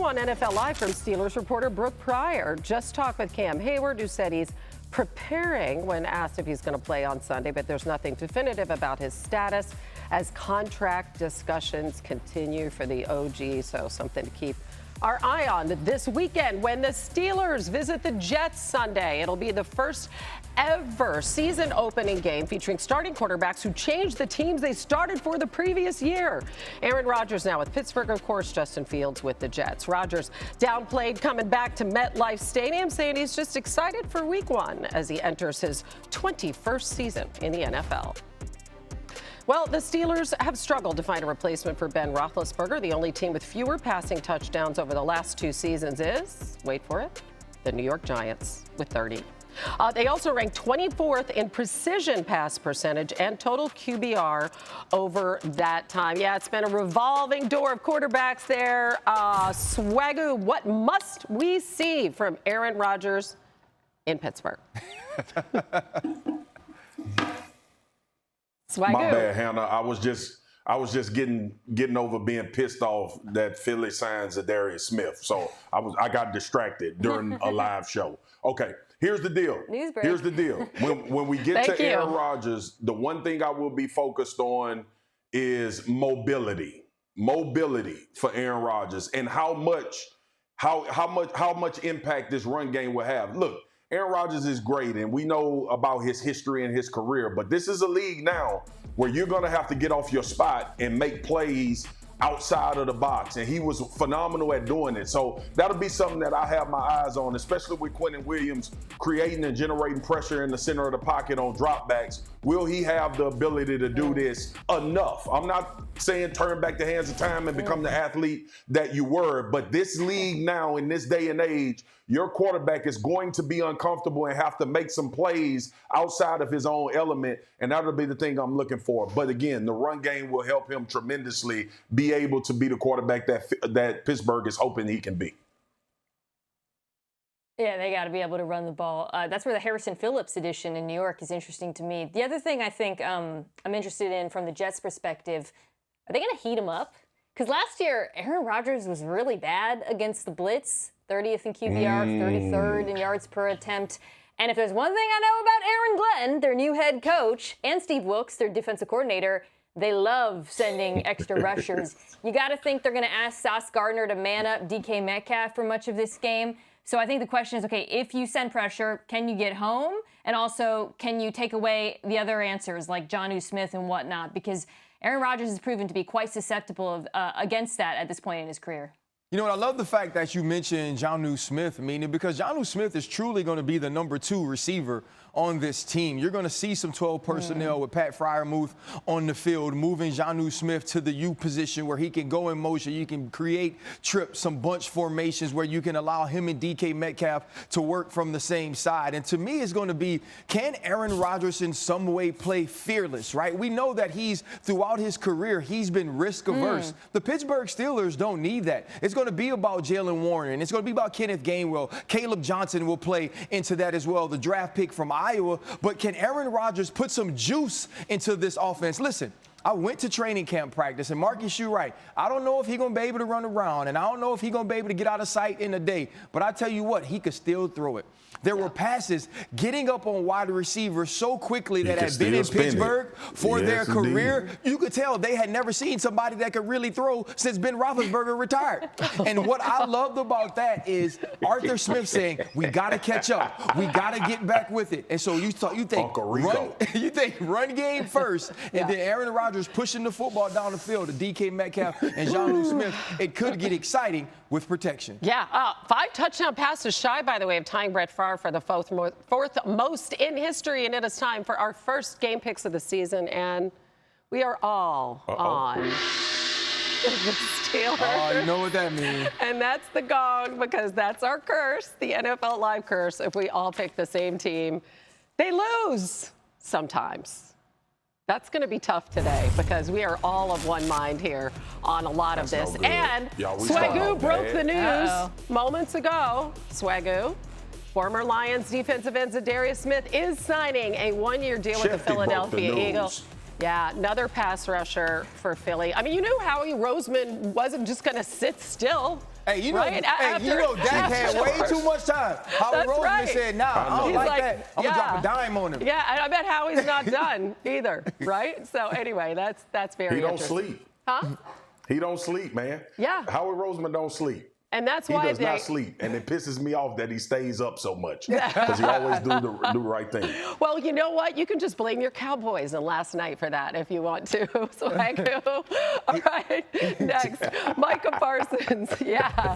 on NFL Live from Steelers reporter Brooke Pryor. Just talked with Cam Hayward, who said he's preparing when asked if he's going to play on Sunday, but there's nothing definitive about his status as contract discussions continue for the OG. So something to keep our eye on this weekend when the Steelers visit the Jets Sunday. It'll be the first ever season opening game featuring starting quarterbacks who changed the teams they started for the previous year. Aaron Rodgers now with Pittsburgh, of course, Justin Fields with the Jets. Rodgers downplayed coming back to MetLife Stadium, saying he's just excited for week one as he enters his 21st season in the NFL. Well, the Steelers have struggled to find a replacement for Ben Roethlisberger. The only team with fewer passing touchdowns over the last two seasons is, wait for it, the New York Giants with 30. They also ranked 24th in precision pass percentage and total QBR over that time. Yeah, it's been a revolving door of quarterbacks there. Swagoo, what must we see from Aaron Rodgers in Pittsburgh? Swagoo. My bad, Hannah. I was just getting over being pissed off that Philly signs Darius Smith. So I got distracted during a live show. Okay, here's the deal. Here's the deal. When we get to Aaron Rodgers, the one thing I will be focused on is mobility. Mobility for Aaron Rodgers and how much impact this run game will have. Look, Aaron Rodgers is great, and we know about his history and his career, but this is a league now where you're going to have to get off your spot and make plays outside of the box, and he was phenomenal at doing it. So that'll be something that I have my eyes on, especially with Quentin Williams creating and generating pressure in the center of the pocket on dropbacks. Will he have the ability to do this enough? I'm not saying turn back the hands of time and become the athlete that you were, but this league now, in this day and age, your quarterback is going to be uncomfortable and have to make some plays outside of his own element, and that'll be the thing I'm looking for. But again, the run game will help him tremendously be able to be the quarterback that Pittsburgh is hoping he can be. Yeah, they got to be able to run the ball. That's where the Harrison Phillips edition in New York is interesting to me. The other thing I think I'm interested in from the Jets' perspective, are they going to heat him up? Because last year, Aaron Rodgers was really bad against the blitz, 30th in QBR, 33rd in yards per attempt. And if there's one thing I know about Aaron Glenn, their new head coach, and Steve Wilks, their defensive coordinator, they love sending extra rushers. You got to think they're going to ask Sauce Gardner to man up DK Metcalf for much of this game. So I think the question is, okay, if you send pressure, can you get home? And also, can you take away the other answers like Jonnu Smith and whatnot? Because Aaron Rodgers has proven to be quite susceptible against that at this point in his career. You know what, I love the fact that you mentioned Jonnu Smith, Mina, because Jonnu Smith is truly going to be the number 2 receiver on this team. You're going to see some 12 personnel with Pat Freiermuth on the field, moving Jonnu Smith to the U position where he can go in motion. You can create trips, some bunch formations where you can allow him and DK Metcalf to work from the same side. And to me, it's going to be, can Aaron Rodgers in some way play fearless, right? We know that throughout his career, he's been risk averse. The Pittsburgh Steelers don't need that. It's going to be about Jalen Warren, and it's going to be about Kenneth Gainwell. Caleb Johnson will play into that as well, the draft pick from Iowa. But can Aaron Rodgers put some juice into this offense? Listen, I went to training camp practice, and Marcus, you're right. I don't know if he's going to be able to run around, and I don't know if he's going to be able to get out of sight in a day. But I tell you what, he could still throw it. There were passes getting up on wide receivers so quickly that had been in Pittsburgh for their career. You could tell they had never seen somebody that could really throw since Ben Roethlisberger retired. And what I loved about that is Arthur Smith saying, we got to catch up. We got to get back with it. And so you think run game first, and then Aaron Rodgers pushing the football down the field to DK Metcalf and Jonnu Smith. It could get exciting with protection. Yeah, 5 touchdown passes shy, by the way, of tying Brett Favre for the fourth most in history. And it is time for our first game picks of the season. And we are all on the Steelers. Oh, you know what that means. And that's the gong, because that's our curse, the NFL Live curse. If we all pick the same team, they lose sometimes. That's going to be tough today because we are all of one mind here on a lot of this. And Swagoo broke the news moments ago. Swagoo, former Lions defensive end Darius Smith is signing a one-year deal with the Philadelphia Eagles. Yeah, another pass rusher for Philly. I mean, you knew Howie Roseman wasn't just going to sit still. Hey, you know, right? Dak had way too much time. Howie Roseman right. said, nah, I don't like that. I'm going to drop a dime on him. Yeah, and I bet Howie's not done either, right? So anyway, that's very interesting. He don't sleep. Huh? He don't sleep, man. Yeah. Howie Roseman don't sleep. And that's why he does not sleep, and it pisses me off that he stays up so much Yeah. because he always do the right thing. Well, you know what? You can just blame your Cowboys and last night for that if you want to. Swagoo. All right. Next, Micah Parsons. Yeah.